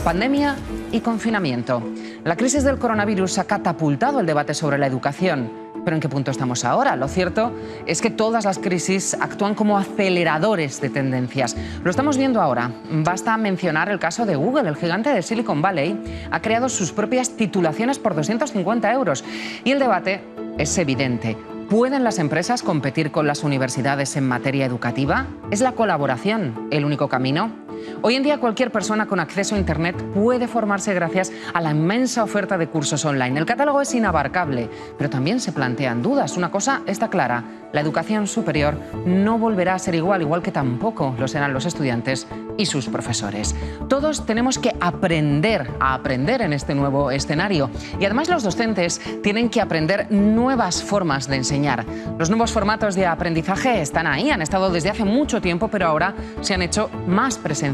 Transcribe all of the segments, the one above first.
Pandemia y confinamiento. La crisis del coronavirus ha catapultado el debate sobre la educación. ¿Pero en qué punto estamos ahora? Lo cierto es que todas las crisis actúan como aceleradores de tendencias. Lo estamos viendo ahora. Basta mencionar el caso de Google. El gigante de Silicon Valley ha creado sus propias titulaciones por 250 euros. Y el debate es evidente. ¿Pueden las empresas competir con las universidades en materia educativa? ¿Es la colaboración el único camino? Hoy en día cualquier persona con acceso a Internet puede formarse gracias a la inmensa oferta de cursos online. El catálogo es inabarcable, pero también se plantean dudas. Una cosa está clara, la educación superior no volverá a ser igual que tampoco lo serán los estudiantes y sus profesores. Todos tenemos que aprender a aprender en este nuevo escenario y además los docentes tienen que aprender nuevas formas de enseñar. Los nuevos formatos de aprendizaje están ahí, han estado desde hace mucho tiempo, pero ahora se han hecho más presenciales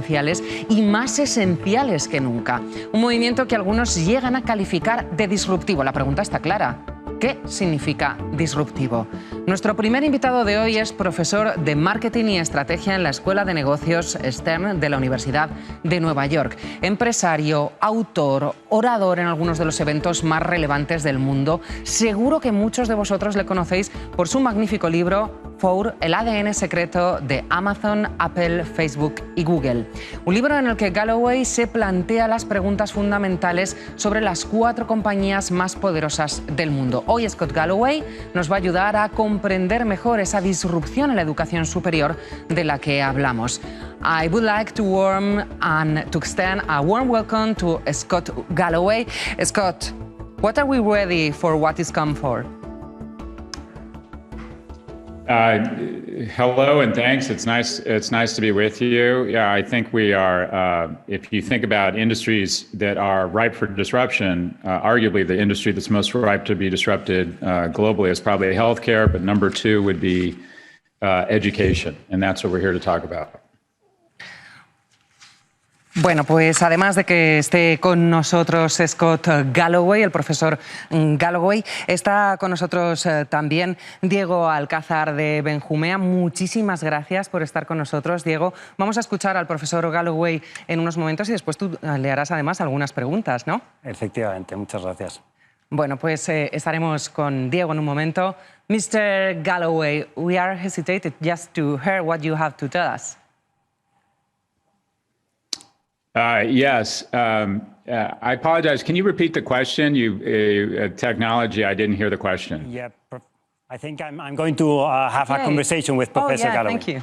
y más esenciales que nunca. Un movimiento que algunos llegan a calificar de disruptivo. La pregunta está clara. ¿Qué significa disruptivo? Nuestro primer invitado de hoy es profesor de Marketing y Estrategia en la Escuela de Negocios Stern de la Universidad de Nueva York. Empresario, autor, orador en algunos de los eventos más relevantes del mundo. Seguro que muchos de vosotros le conocéis por su magnífico libro For, el ADN secreto de Amazon, Apple, Facebook y Google. Un libro en el que Galloway se plantea las preguntas fundamentales sobre las 4 compañías más poderosas del mundo. Hoy Scott Galloway nos va a ayudar a comprender mejor esa disrupción en la educación superior de la que hablamos. I would like to extend a warm welcome to Scott Galloway. Scott, what are we ready for what is come for? Hello and thanks. It's nice to be with you. Yeah, I think we are, if you think about industries that are ripe for disruption, arguably the industry that's most ripe to be disrupted globally is probably healthcare, but number 2 would be education. And that's what we're here to talk about. Bueno, pues además de que esté con nosotros Scott Galloway, el profesor Galloway, está con nosotros también Diego Alcázar de Benjumea. Muchísimas gracias por estar con nosotros, Diego. Vamos a escuchar al profesor Galloway en unos momentos y después tú le harás además algunas preguntas, ¿no? Efectivamente, muchas gracias. Bueno, pues estaremos con Diego en un momento. Mr. Galloway, we are hesitated just to hear what you have to tell us. Yes. I apologize. Can you repeat the question? Technology, I didn't hear the question. Yeah, I think I'm going to have a conversation with Professor Galloway. Thank you.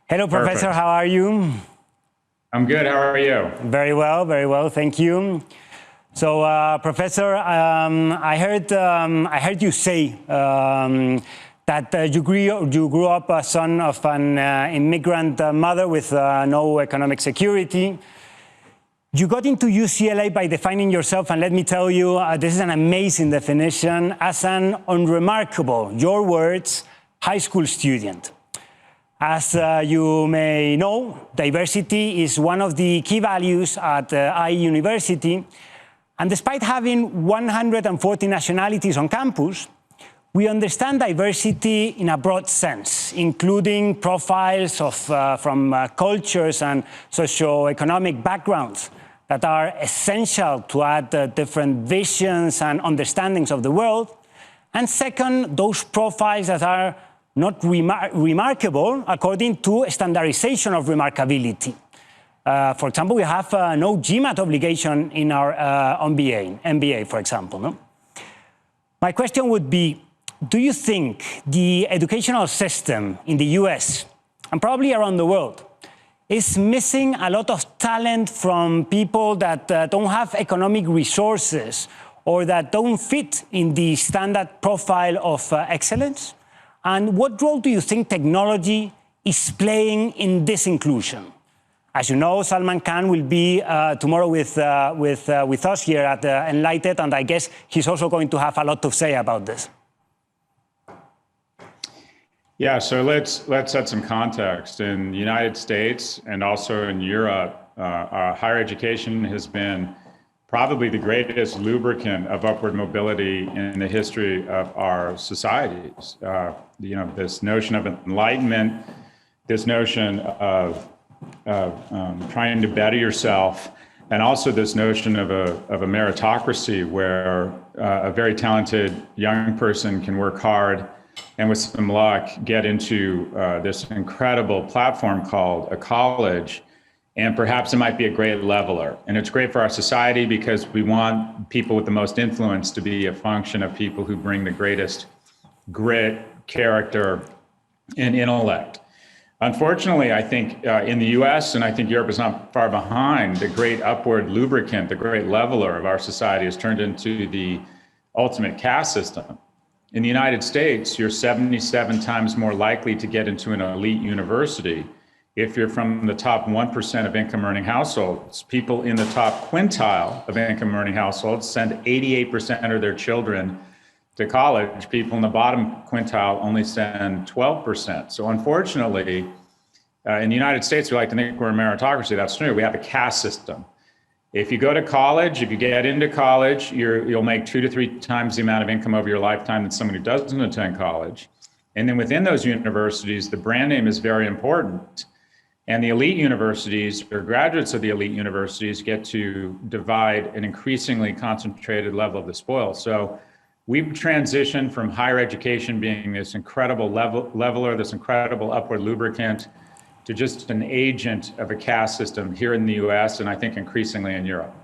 Hello, Professor. Perfect. How are you? I'm good. How are you? Very well. Thank you. So, Professor, I heard you say that you grew up a son of an immigrant mother with no economic security. You got into UCLA by defining yourself, and let me tell you, this is an amazing definition, as an unremarkable, your words, high school student. As you may know, diversity is one of the key values at IE University, and despite having 140 nationalities on campus, we understand diversity in a broad sense, including profiles from cultures and socio-economic backgrounds that are essential to add different visions and understandings of the world. And second, those profiles that are not remarkable according to standardization of remarkability. For example, we have no GMAT obligation in our MBA, for example. No? My question would be, do you think the educational system in the US, and probably around the world, is missing a lot of talent from people that don't have economic resources or that don't fit in the standard profile of excellence? And what role do you think technology is playing in this inclusion? As you know, Salman Khan will be tomorrow with us here at Enlighted, and I guess he's also going to have a lot to say about this. Yeah, so let's set some context. In the United States and also in Europe, higher education has been probably the greatest lubricant of upward mobility in the history of our societies. This notion of enlightenment, this notion of trying to better yourself, and also this notion of a meritocracy where a very talented young person can work hard and with some luck get into this incredible platform called a college. And perhaps it might be a great leveler. And it's great for our society because we want people with the most influence to be a function of people who bring the greatest grit, character, and intellect. Unfortunately, I think in the US, and I think Europe is not far behind, the great upward lubricant, the great leveler of our society has turned into the ultimate caste system. In the United States, you're 77 times more likely to get into an elite university if you're from the top 1% of income earning households. People in the top quintile of income earning households send 88% of their children to college. People in the bottom quintile only send 12%. So unfortunately, in the United States, we like to think we're a meritocracy. That's true. We have a caste system. If you go to college, if you get into college, you'll make 2 to 3 times the amount of income over your lifetime than someone who doesn't attend college. And then within those universities, the brand name is very important. And the elite universities, or graduates of the elite universities, get to divide an increasingly concentrated level of the spoil. So we've transitioned from higher education being this incredible leveler, this incredible upward lubricant, to just an agent of a caste system here in the US, and I think increasingly in Europe.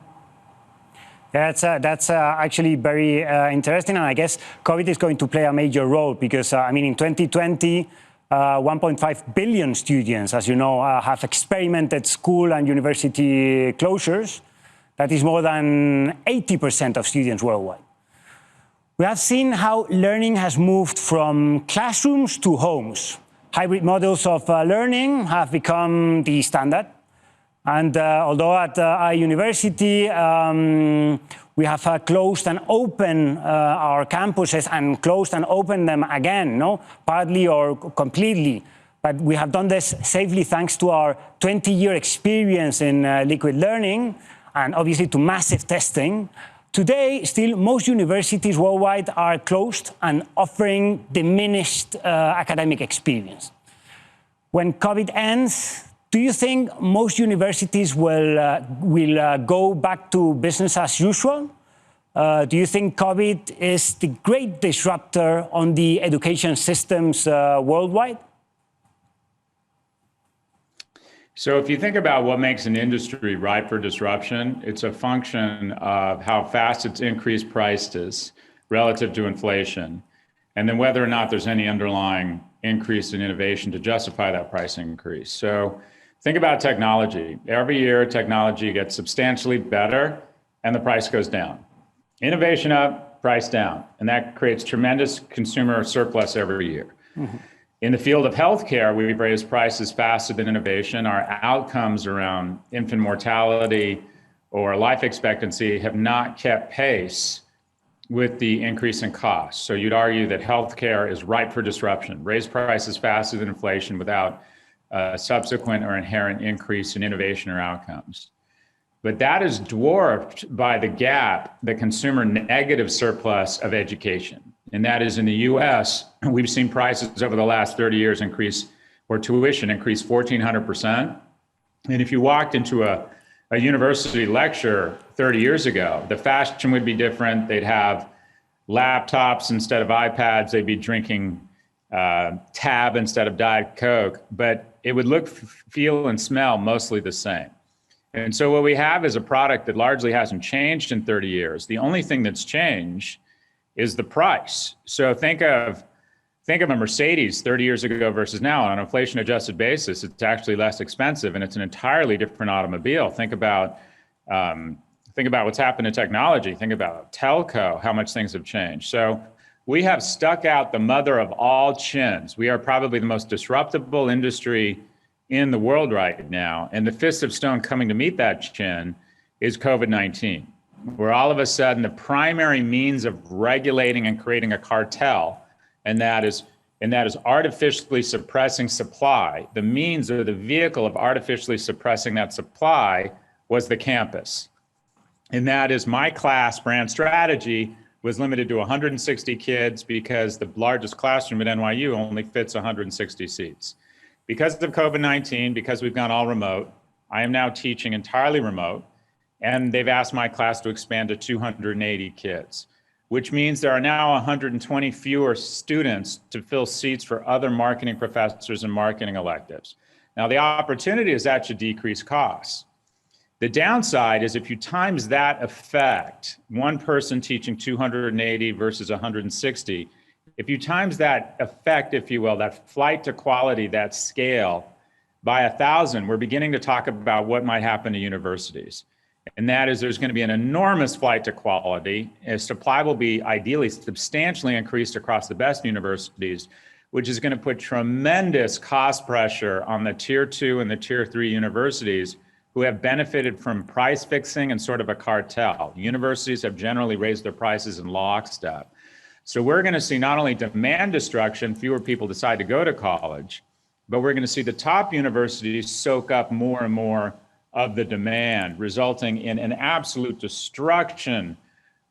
That's actually very interesting, and I guess COVID is going to play a major role because, I mean, in 2020, 1.5 billion students, as you know, have experimented school and university closures. That is more than 80% of students worldwide. We have seen how learning has moved from classrooms to homes. Hybrid models of learning have become the standard. And although at our university, we have closed and opened our campuses and closed and opened them again, no? Partly or completely. But we have done this safely thanks to our 20-year experience in liquid learning and obviously to massive testing. Today, still, most universities worldwide are closed and offering diminished academic experience. When COVID ends, do you think most universities will go back to business as usual? Do you think COVID is the great disruptor on the education systems worldwide? So if you think about what makes an industry ripe for disruption, it's a function of how fast its increased prices relative to inflation, and then whether or not there's any underlying increase in innovation to justify that price increase. So think about technology. Every year, technology gets substantially better and the price goes down. Innovation up, price down, and that creates tremendous consumer surplus every year. Mm-hmm. In the field of healthcare, we've raised prices faster than innovation. Our outcomes around infant mortality or life expectancy have not kept pace with the increase in costs. So you'd argue that healthcare is ripe for disruption. Raise prices faster than inflation without a subsequent or inherent increase in innovation or outcomes. But that is dwarfed by the gap, the consumer negative surplus of education. And that is in the US, we've seen prices over the last 30 years increase, or tuition increase 1,400%. And if you walked into a university lecture 30 years ago, the fashion would be different. They'd have laptops instead of iPads. They'd be drinking Tab instead of Diet Coke. But it would look, feel, and smell mostly the same. And so what we have is a product that largely hasn't changed in 30 years. The only thing that's changed is the price. So think of a Mercedes 30 years ago versus now on an inflation adjusted basis. It's actually less expensive and it's an entirely different automobile. Think about what's happened in technology. Think about telco, how much things have changed. So we have stuck out the mother of all chins. We are probably the most disruptible industry in the world right now. And the fist of stone coming to meet that chin is COVID-19, where all of a sudden the primary means of regulating and creating a cartel, and that is artificially suppressing supply. The means or the vehicle of artificially suppressing that supply was the campus. And that is my class brand strategy was limited to 160 kids because the largest classroom at NYU only fits 160 seats. Because of COVID-19, because we've gone all remote, I am now teaching entirely remote, and they've asked my class to expand to 280 kids, which means there are now 120 fewer students to fill seats for other marketing professors and marketing electives. Now, the opportunity is that should decrease costs. The downside is if you times that effect, one person teaching 280 versus 160, if you times that effect, if you will, that flight to quality, that scale by 1,000, we're beginning to talk about what might happen to universities. And that is there's going to be an enormous flight to quality. Supply will be ideally substantially increased across the best universities, which is going to put tremendous cost pressure on the tier 2 and the tier 3 universities who have benefited from price fixing and sort of a cartel. Universities have generally raised their prices in lockstep. So we're going to see not only demand destruction, fewer people decide to go to college, but we're going to see the top universities soak up more and more of the demand, resulting in an absolute destruction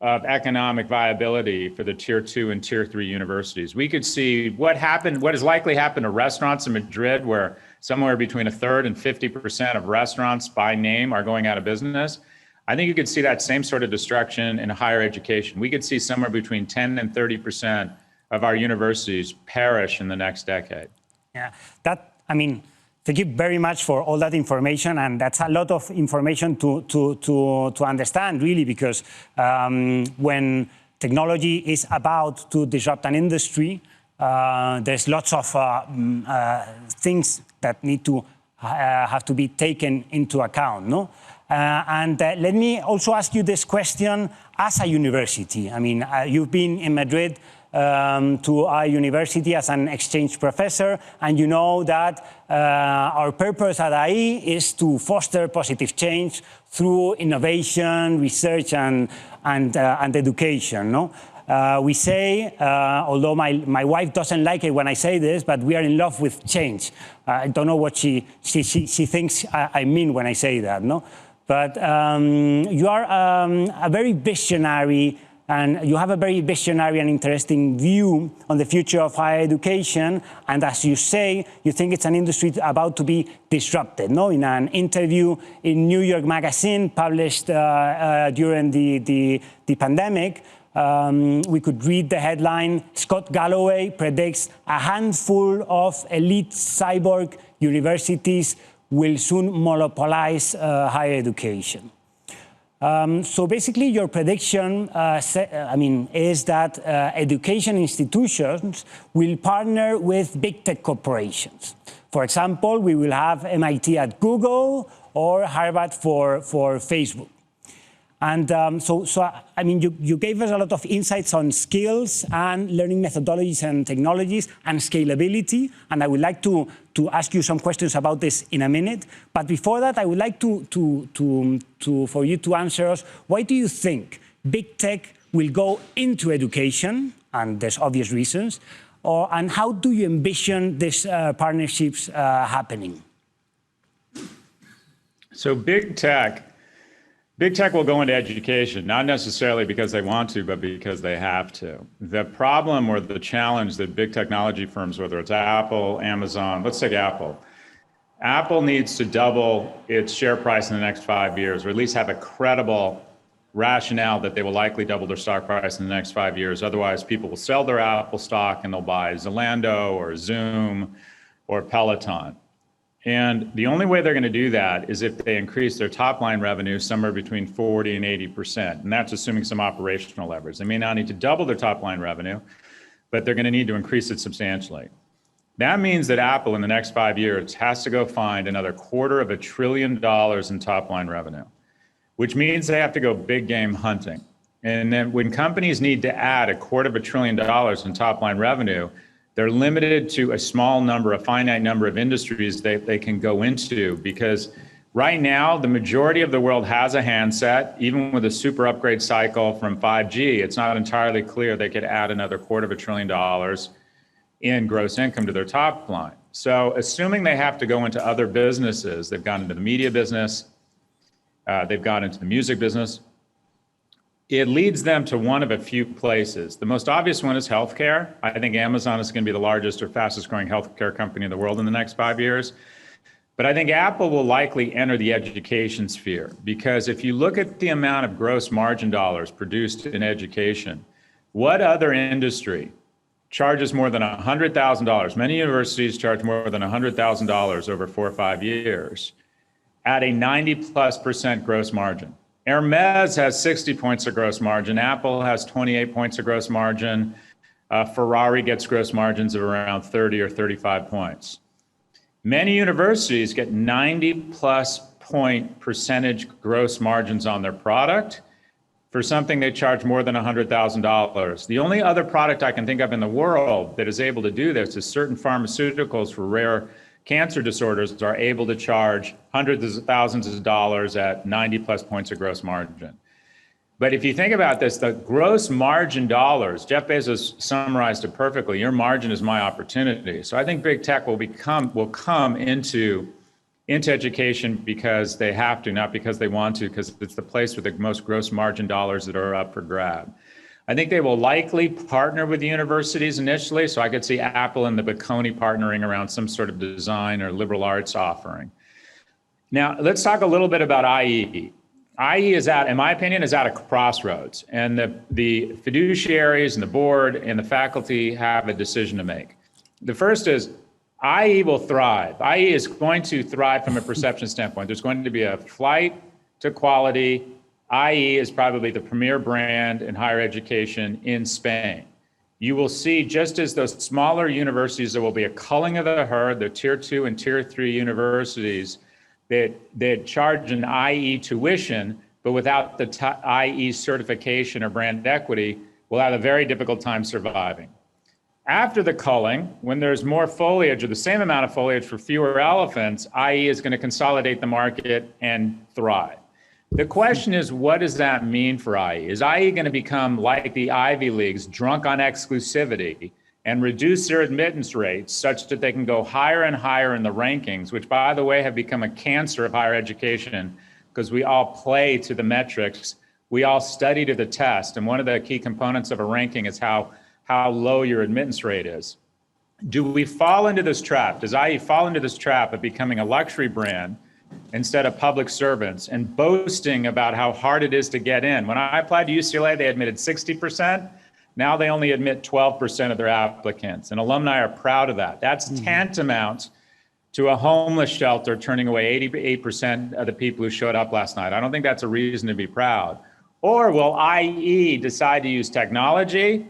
of economic viability for the tier 2 and tier 3 universities. We could see what has likely happened to restaurants in Madrid, where somewhere between 1/3 and 50% of restaurants by name are going out of business. I think you could see that same sort of destruction in higher education. We could see somewhere between 10 and 30% of our universities perish in the next decade. Yeah, thank you very much for all that information, and that's a lot of information to understand, really, because when technology is about to disrupt an industry, there's lots of things that need to have to be taken into account, no? Let me also ask you this question as a university. I mean, you've been in Madrid to our university as an exchange professor, and you know that our purpose at IE is to foster positive change through innovation, research, and education. No? We say, although my wife doesn't like it when I say this, but we are in love with change. I don't know what she thinks I mean when I say that. No, but you are a very visionary. And you have a very visionary and interesting view on the future of higher education. And as you say, you think it's an industry about to be disrupted. No? In an interview in New York Magazine published during the pandemic, we could read the headline, Scott Galloway predicts a handful of elite cyborg universities will soon monopolize higher education. So basically, your prediction, is that education institutions will partner with big tech corporations. For example, we will have MIT at Google or Harvard for Facebook. And you gave us a lot of insights on skills and learning methodologies and technologies and scalability. And I would like to ask you some questions about this in a minute. But before that, I would like for you to answer us, why do you think big tech will go into education? And there's obvious reasons. And how do you envision these partnerships happening? So big tech will go into education, not necessarily because they want to, but because they have to. The problem or the challenge that big technology firms, whether it's Apple, Amazon, let's take Apple. Apple needs to double its share price in the next 5 years, or at least have a credible rationale that they will likely double their stock price in the next 5 years. Otherwise, people will sell their Apple stock and they'll buy Zalando or Zoom or Peloton. And the only way they're going to do that is if they increase their top line revenue somewhere between 40 and 80%. And that's assuming some operational leverage. They may not need to double their top line revenue, but they're going to need to increase it substantially. That means that Apple in the next 5 years has to go find another $250 billion in top line revenue, which means they have to go big game hunting. And then when companies need to add $250 billion in top line revenue, they're limited to a finite number of industries they can go into, because right now, the majority of the world has a handset. Even with a super upgrade cycle from 5G, it's not entirely clear they could add another $250 billion in gross income to their top line. So assuming they have to go into other businesses, they've gone into the media business, they've gone into the music business. it leads them to one of a few places. The most obvious one is healthcare. I think Amazon is going to be the largest or fastest growing healthcare company in the world in the next 5 years. But I think Apple will likely enter the education sphere, because if you look at the amount of gross margin dollars produced in education, what other industry charges more than $100,000? Many universities charge more than $100,000 over 4 or 5 years at a 90+% gross margin. Hermes has 60 points of gross margin. Apple has 28 points of gross margin. Ferrari gets gross margins of around 30 or 35 points. Many universities get 90+ point percentage gross margins on their product for something they charge more than $100,000. The only other product I can think of in the world that is able to do this is certain pharmaceuticals for rare cancer disorders are able to charge hundreds of thousands of dollars at 90+ points of gross margin. But if you think about this, the gross margin dollars, Jeff Bezos summarized it perfectly. Your margin is my opportunity. So I think big tech will come into education because they have to, not because they want to, because it's the place with the most gross margin dollars that are up for grab. I think they will likely partner with the universities initially. So I could see Apple and the Bocconi partnering around some sort of design or liberal arts offering. Now, let's talk a little bit about IE. IE is in my opinion, is at a crossroads. And the fiduciaries and the board and the faculty have a decision to make. The first is IE will thrive. IE is going to thrive from a perception standpoint. There's going to be a flight to quality. IE is probably the premier brand in higher education in Spain. You will see, just as those smaller universities, there will be a culling of the herd, the tier 2 and tier 3 universities that charge an IE tuition, but without the IE certification or brand equity, will have a very difficult time surviving. After the culling, when there's more foliage or the same amount of foliage for fewer elephants, IE is going to consolidate the market and thrive. The question is, what does that mean for IE? Is IE going to become like the Ivy Leagues, drunk on exclusivity, and reduce their admittance rates such that they can go higher and higher in the rankings, which, by the way, have become a cancer of higher education because we all play to the metrics. We all study to the test. And one of the key components of a ranking is how low your admittance rate is. Do we fall into this trap? Does IE fall into this trap of becoming a luxury brand instead of public servants and boasting about how hard it is to get in? When I applied to UCLA, they admitted 60%. Now they only admit 12% of their applicants, and alumni are proud of that. That's tantamount to a homeless shelter turning away 88% of the people who showed up last night. I don't think that's a reason to be proud. Or will IE decide to use technology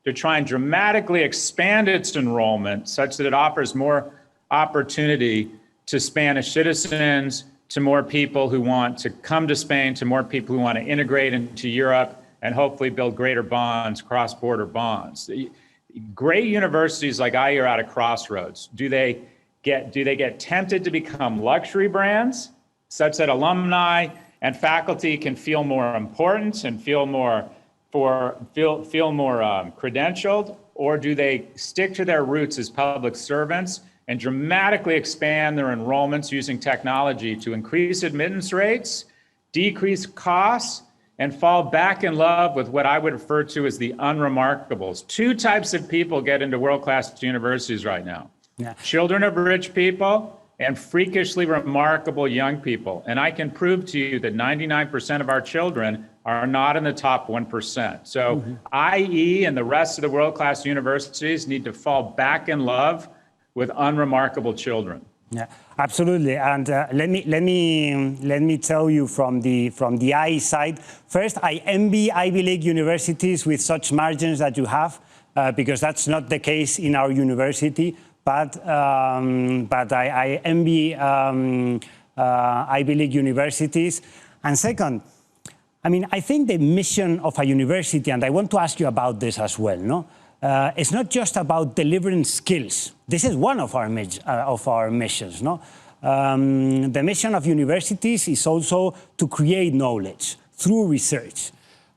to try and dramatically expand its enrollment such that it offers more opportunity to Spanish citizens, to more people who want to come to Spain, to more people who want to integrate into Europe, and hopefully build greater bonds, cross-border bonds. Great universities like IE are at a crossroads. Do they get tempted to become luxury brands such that alumni and faculty can feel more important and feel more credentialed, or do they stick to their roots as public servants and dramatically expand their enrollments using technology to increase admittance rates, decrease costs, and fall back in love with what I would refer to as the unremarkables? Two types of people get into world-class universities right now. Yeah. Children of rich people and freakishly remarkable young people. And I can prove to you that 99% of our children are not in the top 1%. So IE and the rest of the world-class universities need to fall back in love with unremarkable children. Yeah, absolutely. And let me tell you from the IE side. First, I envy Ivy League universities with such margins that you have, because that's not the case in our university. But I envy Ivy League universities. And second, I mean, I think the mission of a university, and I want to ask you about this as well, no? It's not just about delivering skills. This is one of our missions, no? The mission of universities is also to create knowledge through research.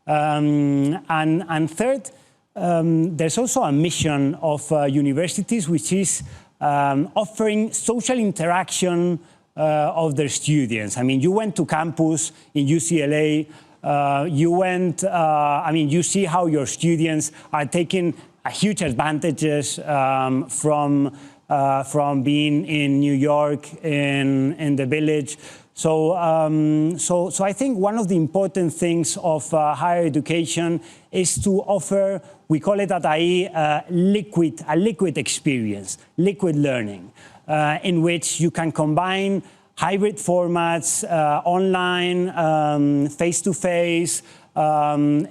And third, there's also a mission of universities, which is offering social interaction of their students. I mean, you went to campus in UCLA. You went, I mean, you see how your students are taking a huge advantages from being in New York, in the village. So I think one of the important things of higher education is to offer, we call it at IE, a liquid experience, liquid learning, in which you can combine hybrid formats, online, face-to-face,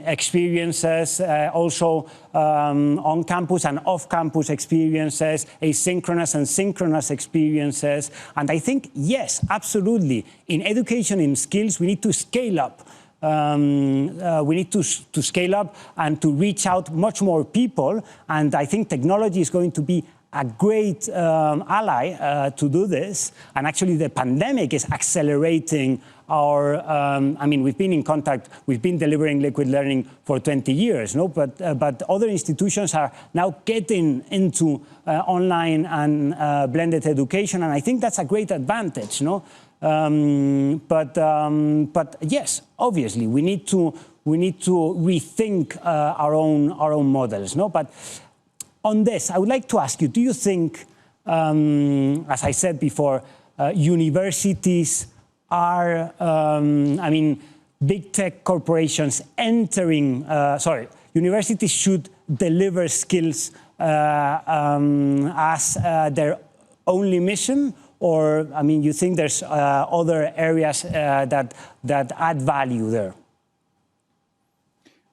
experiences, also on-campus and off-campus experiences, asynchronous and synchronous experiences. And I think, yes, absolutely, in education, in skills, we need to scale up. We need to scale up and to reach out much more people. And I think technology is going to be a great ally to do this. And actually, the pandemic is accelerating our, I mean, we've been in contact, we've been delivering liquid learning for 20 years, no? But other institutions are now getting into online and blended education, and I think that's a great advantage, no? But yes, obviously, we need to rethink our own models, no? But on this, I would like to ask you, do you think, as I said before, universities are, I mean, big tech corporations entering, universities should deliver skills as their only mission? Or, I mean, you think there's other areas that add value there?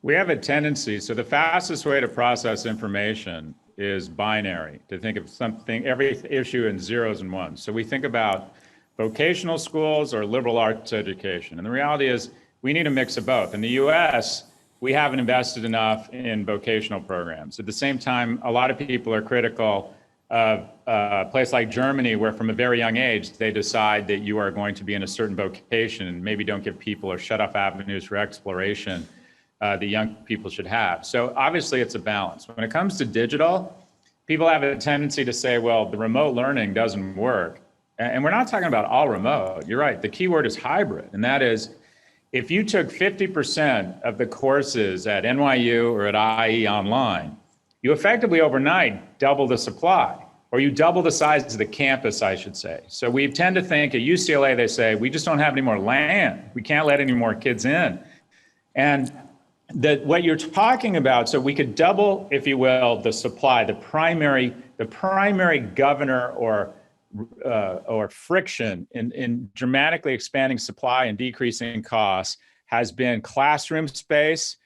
We have a tendency, so the fastest way to process information is binary, to think of something, every issue in zeros and ones. So we think about vocational schools or liberal arts education. And the reality is we need a mix of both. In the US, we haven't invested enough in vocational programs. At the same time, a lot of people are critical of a place like Germany, where from a very young age, they decide that you are going to be in a certain vocation and maybe don't give people or shut off avenues for exploration that young people should have. So obviously it's a balance. When it comes to digital, people have a tendency to say, well, the remote learning doesn't work. And we're not talking about all remote. You're right. The key word is hybrid. And that is, if you took 50% of the courses at NYU or at IE online, you effectively overnight double the supply, or you double the size of the campus, I should say. So we tend to think at UCLA, they say, we just don't have any more land. We can't let any more kids in. And that what you're talking about, so we could double, if you will, the supply, the primary governor or friction in dramatically expanding supply and decreasing costs has been classroom space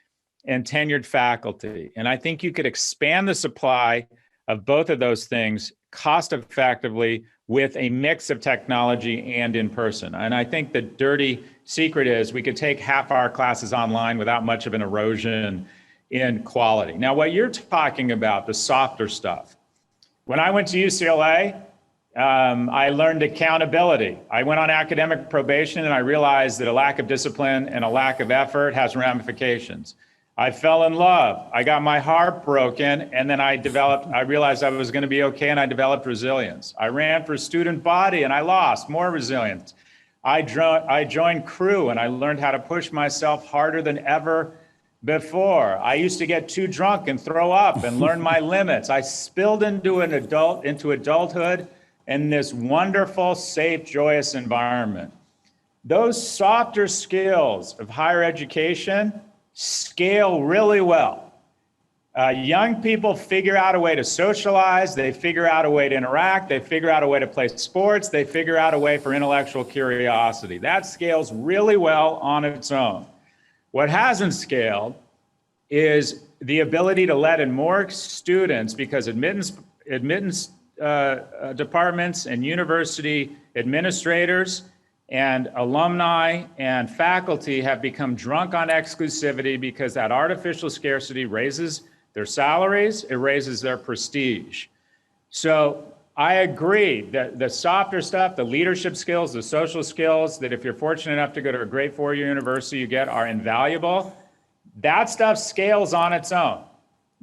and tenured faculty. And I think you could expand the supply of both of those things cost effectively with a mix of technology and in person. And I think the dirty secret is we could take half our classes online without much of an erosion in quality. Now, what you're talking about, the softer stuff, when I went to UCLA, I learned accountability. I went on academic probation and I realized that a lack of discipline and a lack of effort has ramifications. I fell in love. I got my heart broken, and then I realized I was going to be okay, and I developed resilience. I ran for student body and I lost, more resilience. I joined crew and I learned how to push myself harder than ever before. I used to get too drunk and throw up and learn my limits. I spilled into adulthood in this wonderful, safe, joyous environment. Those softer skills of higher education scale really well. Young people figure out a way to socialize, they figure out a way to interact, they figure out a way to play sports, they figure out a way for intellectual curiosity. That scales really well on its own. What hasn't scaled is the ability to let in more students, because admittance departments and university administrators and alumni and faculty have become drunk on exclusivity because that artificial scarcity raises their salaries, it raises their prestige. So I agree that the softer stuff, the leadership skills, the social skills that if you're fortunate enough to go to a great four-year university you get are invaluable. That stuff scales on its own.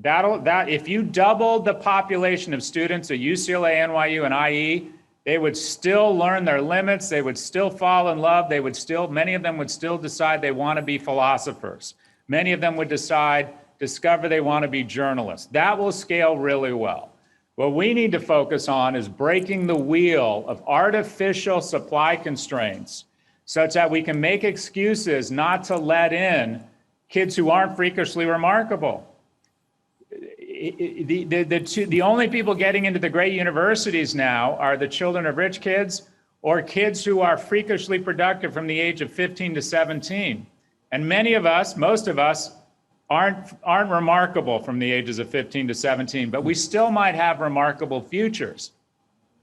If you double the population of students at UCLA, NYU, and IE, they would still learn their limits. They would still fall in love. Many of them would still decide they want to be philosophers. Many of them would discover they want to be journalists. That will scale really well. What we need to focus on is breaking the wheel of artificial supply constraints such that we can make excuses not to let in kids who aren't freakishly remarkable. The only people getting into the great universities now are the children of rich kids or kids who are freakishly productive from the age of 15 to 17. And many of us, most of us, aren't remarkable from the ages of 15 to 17, but we still might have remarkable futures.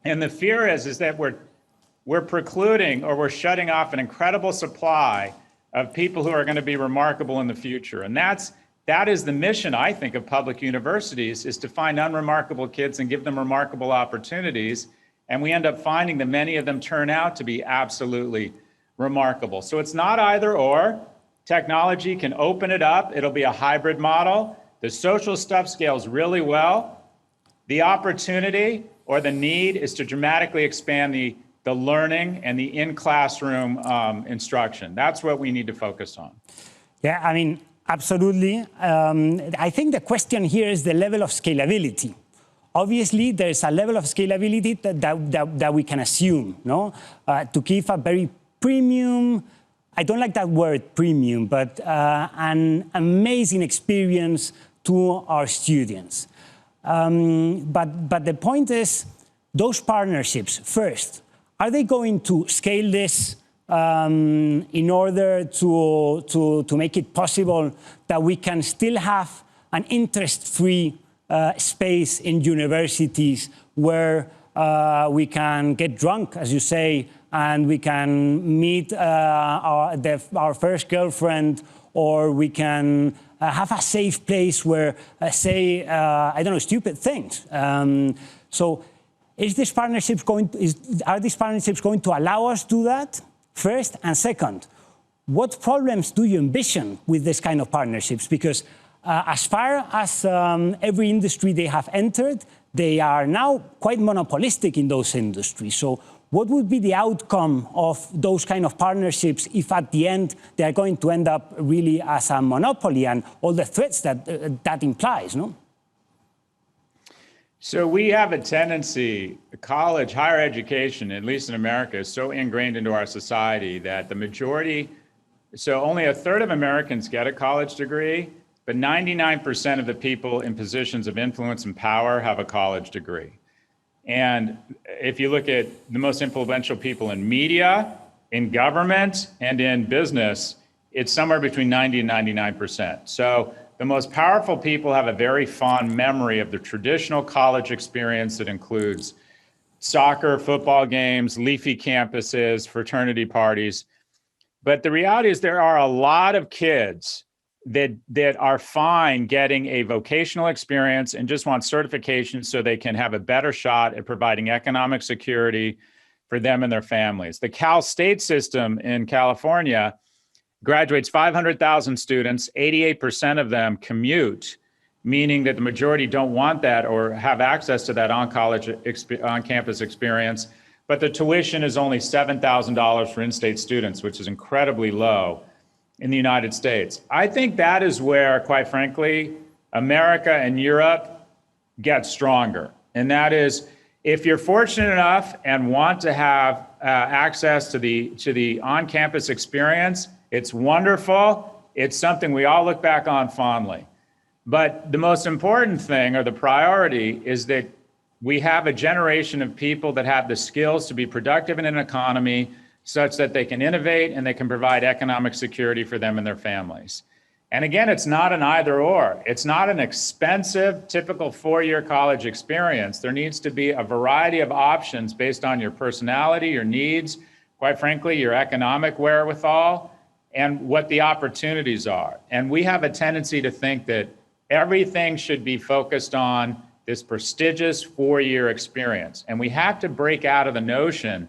And the fear is that we're precluding or we're shutting off an incredible supply of people who are going to be remarkable in the future. And that is the mission, I think, of public universities, is to find unremarkable kids and give them remarkable opportunities. And we end up finding that many of them turn out to be absolutely remarkable. So it's not either or. Technology can open it up. It'll be a hybrid model. The social stuff scales really well. The opportunity or the need is to dramatically expand the learning and the in-classroom instruction. That's what we need to focus on. Yeah, I mean, absolutely. I think the question here is the level of scalability. Obviously, there's a level of scalability that we can assume, no? To give a very premium, I don't like that word premium, but an amazing experience to our students. But the point is, those partnerships, first, are they going to scale this in order to make it possible that we can still have an interest-free space in universities where we can get drunk, as you say, and we can meet our first girlfriend, or we can have a safe place where say, I don't know, stupid things. So are these partnerships going to allow us to do that? First, and second, what problems do you envision with this kind of partnerships? Because as far as every industry they have entered, they are now quite monopolistic in those industries. So what would be the outcome of those kind of partnerships if at the end they are going to end up really as a monopoly and all the threats that that implies, no? So we have a tendency, college, higher education, at least in America, is so ingrained into our society that the majority, so only a third of Americans get a college degree, but 99% of the people in positions of influence and power have a college degree. And if you look at the most influential people in media, in government, and in business, it's somewhere between 90 and 99%. So the most powerful people have a very fond memory of the traditional college experience that includes soccer, football games, leafy campuses, fraternity parties. But the reality is there are a lot of kids that are fine getting a vocational experience and just want certification so they can have a better shot at providing economic security for them and their families. The Cal State system in California graduates 500,000 students, 88% of them commute, meaning that the majority don't want that or have access to that on-campus experience. But the tuition is only $7,000 for in-state students, which is incredibly low in the United States. I think that is where, quite frankly, America and Europe get stronger. And that is, if you're fortunate enough and want to have access to the on-campus experience, it's wonderful. It's something we all look back on fondly. But the most important thing, or the priority, is that we have a generation of people that have the skills to be productive in an economy such that they can innovate and they can provide economic security for them and their families. And again, it's not an either or. It's not an expensive, typical four-year college experience. There needs to be a variety of options based on your personality, your needs, quite frankly, your economic wherewithal, and what the opportunities are. And we have a tendency to think that everything should be focused on this prestigious four-year experience. And we have to break out of the notion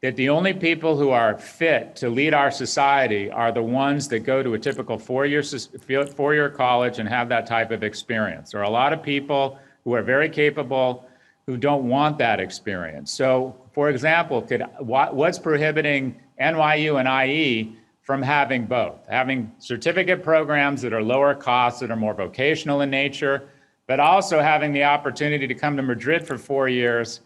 that the only people who are fit to lead our society are the ones that go to a typical four-year college and have that type of experience. There are a lot of people who are very capable, who don't want that experience. So, for example, what's prohibiting NYU and IE from having both? Having certificate programs that are lower cost, that are more vocational in nature, but also having the opportunity to come to Madrid for 4 years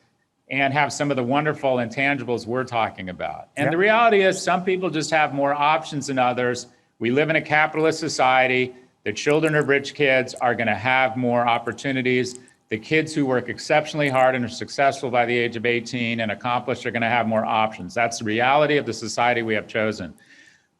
and have some of the wonderful intangibles we're talking about. And the reality is some people just have more options than others. We live in a capitalist society. The children of rich kids are going to have more opportunities. The kids who work exceptionally hard and are successful by the age of 18 and accomplished are going to have more options. That's the reality of the society we have chosen.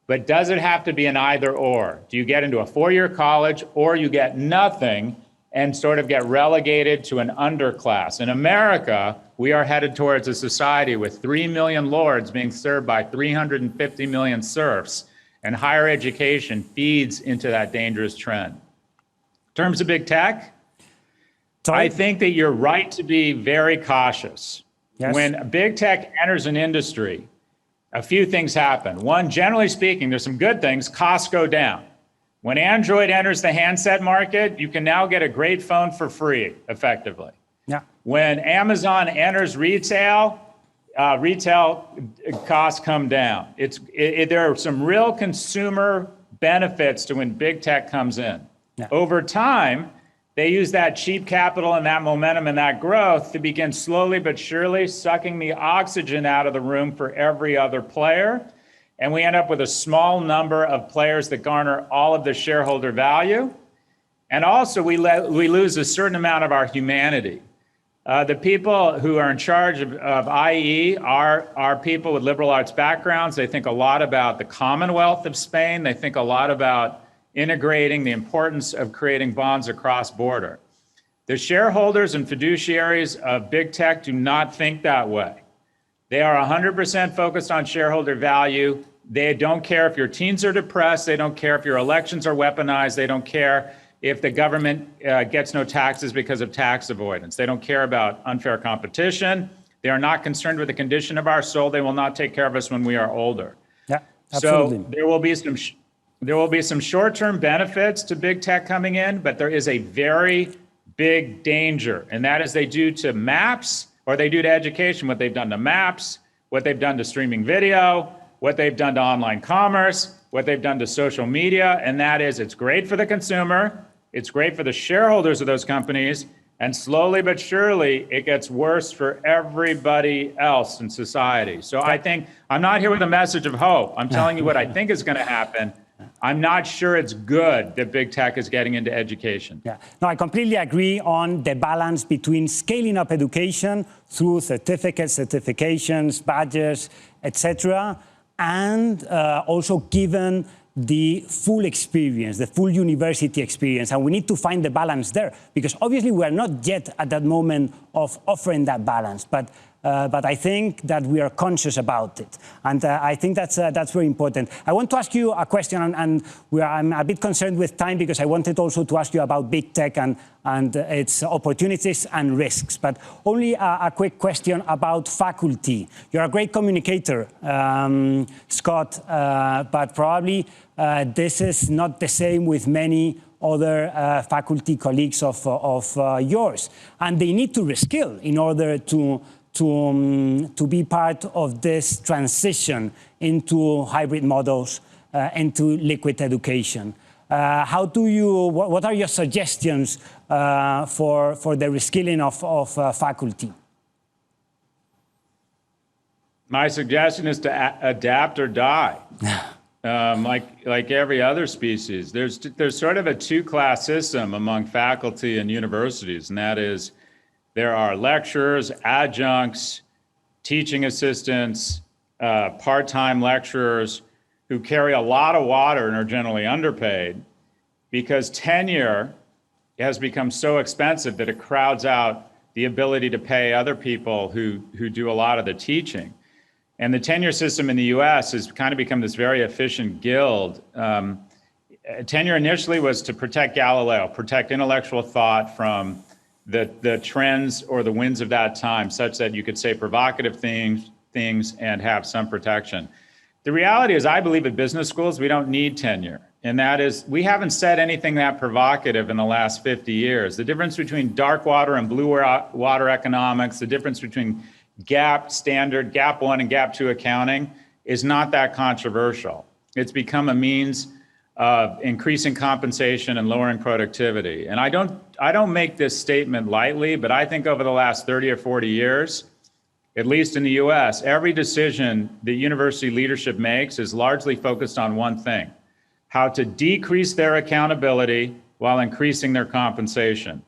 But does it have to be an either or? Do you get into a 4-year college or you get nothing and sort of get relegated to an underclass? In America, we are headed towards a society with 3 million lords being served by 350 million serfs, and higher education feeds into that dangerous trend. In terms of big tech, I think that you're right to be very cautious. Yes. When big tech enters an industry, a few things happen. One, generally speaking, there's some good things, costs go down. When Android enters the handset market, you can now get a great phone for free, effectively. Yeah. When Amazon enters retail, retail costs come down. There are some real consumer benefits to when big tech comes in. Yeah. Over time, they use that cheap capital and that momentum and that growth to begin slowly but surely sucking the oxygen out of the room for every other player. And we end up with a small number of players that garner all of the shareholder value. And also we lose a certain amount of our humanity. The people who are in charge of IE are people with liberal arts backgrounds. They think a lot about the Commonwealth of Spain. They think a lot about integrating the importance of creating bonds across border. The shareholders and fiduciaries of big tech do not think that way. They are 100% focused on shareholder value. They don't care if your teens are depressed. They don't care if your elections are weaponized. They don't care if the government gets no taxes because of tax avoidance. They don't care about unfair competition. They are not concerned with the condition of our soul. They will not take care of us when we are older. Yeah, absolutely. So there will be some short-term benefits to big tech coming in, but there is a very big danger, and that is they do to maps, or they do to education what they've done to maps, what they've done to streaming video, what they've done to online commerce, what they've done to social media, and that is it's great for the consumer, it's great for the shareholders of those companies, and slowly but surely it gets worse for everybody else in society. So I think I'm not here with a message of hope. I'm telling you what I think is going to happen. I'm not sure it's good that big tech is getting into education. Yeah, no, I completely agree on the balance between scaling up education through certificates, certifications, badges, etc., and also given the full experience, the full university experience. And we need to find the balance there, because obviously we are not yet at that moment of offering that balance. But I think that we are conscious about it. And I think that's very important. I want to ask you a question, and I'm a bit concerned with time because I wanted also to ask you about big tech and its opportunities and risks. But only a quick question about faculty. You're a great communicator, Scott, but probably this is not the same with many other faculty colleagues of yours. And they need to reskill in order to be part of this transition into hybrid models, into liquid education. What are your suggestions for the reskilling of faculty? My suggestion is to adapt or die. Like every other species, there's sort of a two-class system among faculty and universities, and that is there are lecturers, adjuncts, teaching assistants, part-time lecturers who carry a lot of water and are generally underpaid because tenure has become so expensive that it crowds out the ability to pay other people who do a lot of the teaching. And the tenure system in the US has kind of become this very efficient guild. Tenure initially was to protect Galileo, protect intellectual thought from the trends or the winds of that time, such that you could say provocative things and have some protection. The reality is, I believe at business schools, we don't need tenure. And that is, we haven't said anything that provocative in the last 50 years. The difference between dark water and blue water economics, the difference between GAAP standard, GAAP 1 and GAAP 2 accounting is not that controversial. It's become a means of increasing compensation and lowering productivity. And I don't make this statement lightly, but I think over the last 30 or 40 years, at least in the US, every decision that university leadership makes is largely focused on one thing: how to decrease their accountability while increasing their compensation.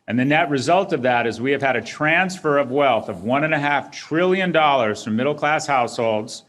And the net result of that is we have had a transfer of wealth of $1.5 trillion from middle-class households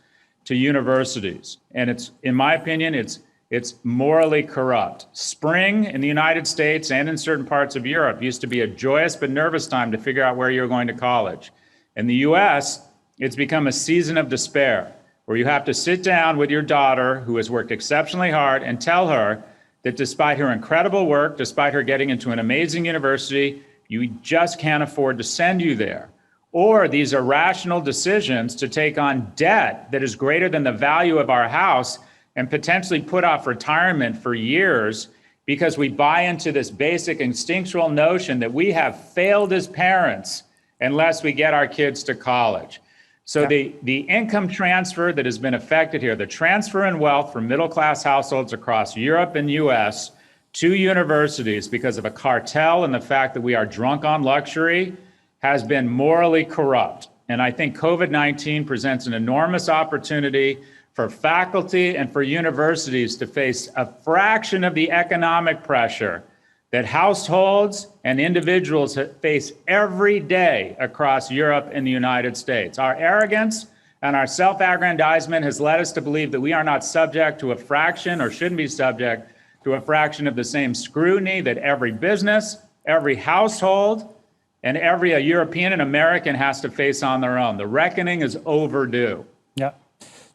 to universities. And it's, in my opinion, it's morally corrupt. Spring in the United States and in certain parts of Europe used to be a joyous but nervous time to figure out where you're going to college. In the US, it's become a season of despair, where you have to sit down with your daughter, who has worked exceptionally hard, and tell her that despite her incredible work, despite her getting into an amazing university, you just can't afford to send you there. Or these irrational decisions to take on debt that is greater than the value of our house and potentially put off retirement for years because we buy into this basic instinctual notion that we have failed as parents unless we get our kids to college. So the income transfer that has been affected here, the transfer in wealth from middle-class households across Europe and US to universities because of a cartel and the fact that we are drunk on luxury, has been morally corrupt. And I think COVID-19 presents an enormous opportunity for faculty and for universities to face a fraction of the economic pressure that households and individuals face every day across Europe and the United States. Our arrogance and our self-aggrandizement has led us to believe that we are not subject to a fraction, or shouldn't be subject to a fraction of the same scrutiny that every business, every household, and every European and American has to face on their own. The reckoning is overdue. Yeah.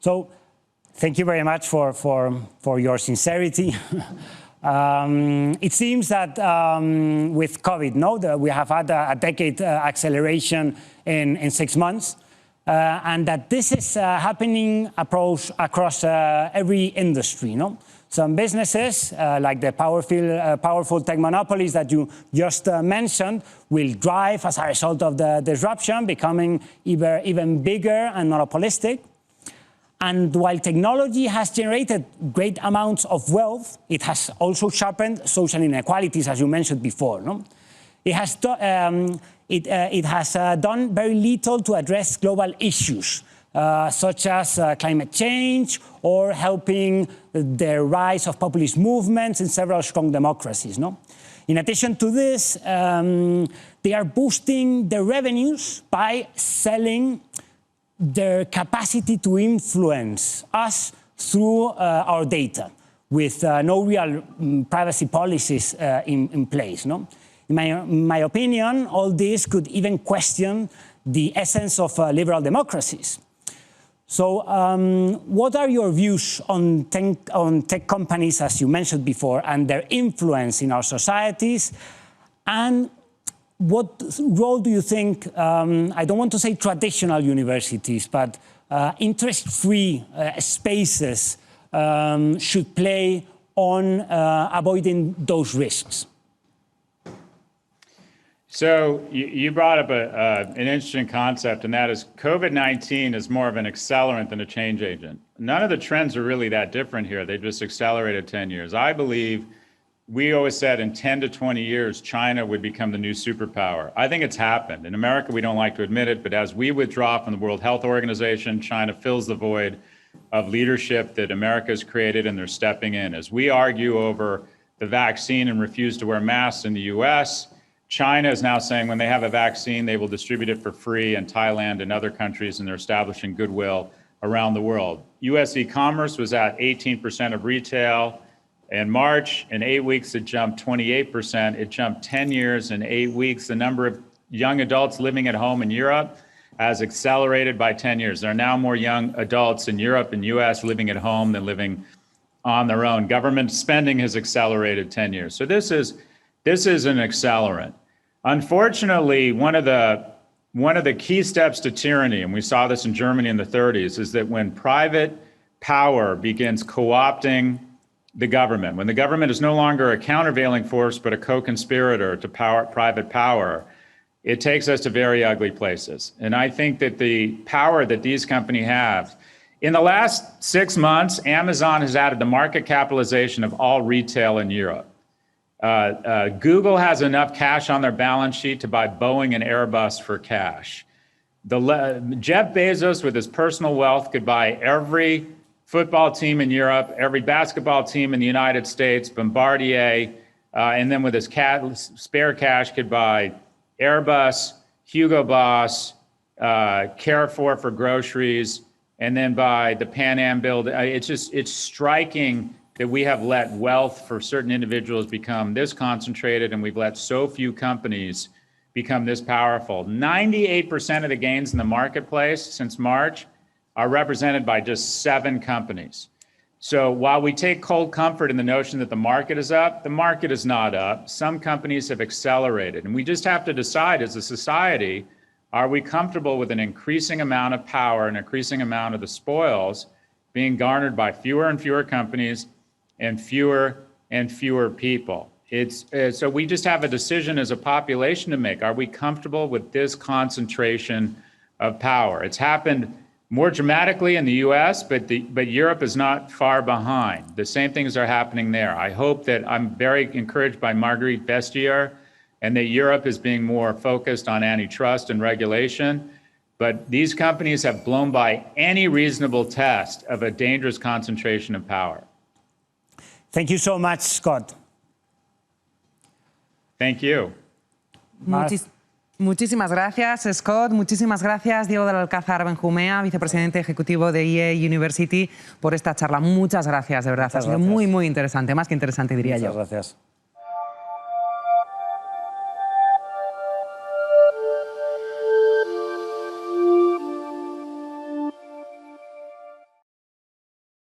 So thank you very much for your sincerity. It seems that with COVID, we have had a decade acceleration in 6 months, and that this is happening across every industry. Some businesses, like the powerful tech monopolies that you just mentioned, will drive as a result of the disruption, becoming even bigger and monopolistic. And while technology has generated great amounts of wealth, it has also sharpened social inequalities, as you mentioned before. It has done very little to address global issues, such as climate change or helping the rise of populist movements in several strong democracies. In addition to this, they are boosting their revenues by selling their capacity to influence us through our data, with no real privacy policies in place. In my opinion, all this could even question the essence of liberal democracies. So what are your views on tech companies, as you mentioned before, and their influence in our societies? And what role do you think, I don't want to say traditional universities, but interest-free spaces should play on avoiding those risks? So you brought up an interesting concept, and that is COVID-19 is more of an accelerant than a change agent. None of the trends are really that different here. They just accelerated 10 years. I believe we always said in 10 to 20 years, China would become the new superpower. I think it's happened. In America, we don't like to admit it, but as we withdraw from the World Health Organization, China fills the void of leadership that America has created, and they're stepping in. As we argue over the vaccine and refuse to wear masks in the US, China is now saying when they have a vaccine, they will distribute it for free in Thailand and other countries, and they're establishing goodwill around the world. US e-commerce was at 18% of retail. In March, in 8 weeks, it jumped 28%. It jumped 10 years in 8 weeks. The number of young adults living at home in Europe has accelerated by 10 years. There are now more young adults in Europe and US living at home than living on their own. Government spending has accelerated 10 years. So this is an accelerant. Unfortunately, one of the key steps to tyranny, and we saw this in Germany in the 30s, is that when private power begins co-opting the government, when the government is no longer a countervailing force but a co-conspirator to private power, it takes us to very ugly places. And I think that the power that these companies have, in the last 6 months, Amazon has added the market capitalization of all retail in Europe. Google has enough cash on their balance sheet to buy Boeing and Airbus for cash. Jeff Bezos, with his personal wealth, could buy every football team in Europe, every basketball team in the United States, Bombardier, and then with his spare cash could buy Airbus, Hugo Boss, Carrefour for groceries, and then buy the Pan Am building. It's striking that we have let wealth for certain individuals become this concentrated, and we've let so few companies become this powerful. 98% of the gains in the marketplace since March are represented by just 7 companies. So while we take cold comfort in the notion that the market is up, the market is not up. Some companies have accelerated, and we just have to decide as a society, are we comfortable with an increasing amount of power, an increasing amount of the spoils being garnered by fewer and fewer companies and fewer people? So we just have a decision as a population to make. Are we comfortable with this concentration of power? It's happened more dramatically in the US, but Europe is not far behind. The same things are happening there. I hope that I'm very encouraged by Marguerite Vestager and that Europe is being more focused on antitrust and regulation. But these companies have blown by any reasonable test of a dangerous concentration of power. Thank you so much, Scott. Thank you. Muchísimas gracias, Scott. Muchísimas gracias, Diego del Alcázar Benjumea, vicepresidente ejecutivo de EA University, por esta charla. Muchas gracias, de verdad. Ha sido muy, muy interesante, más que interesante, diría yo. Muchas gracias.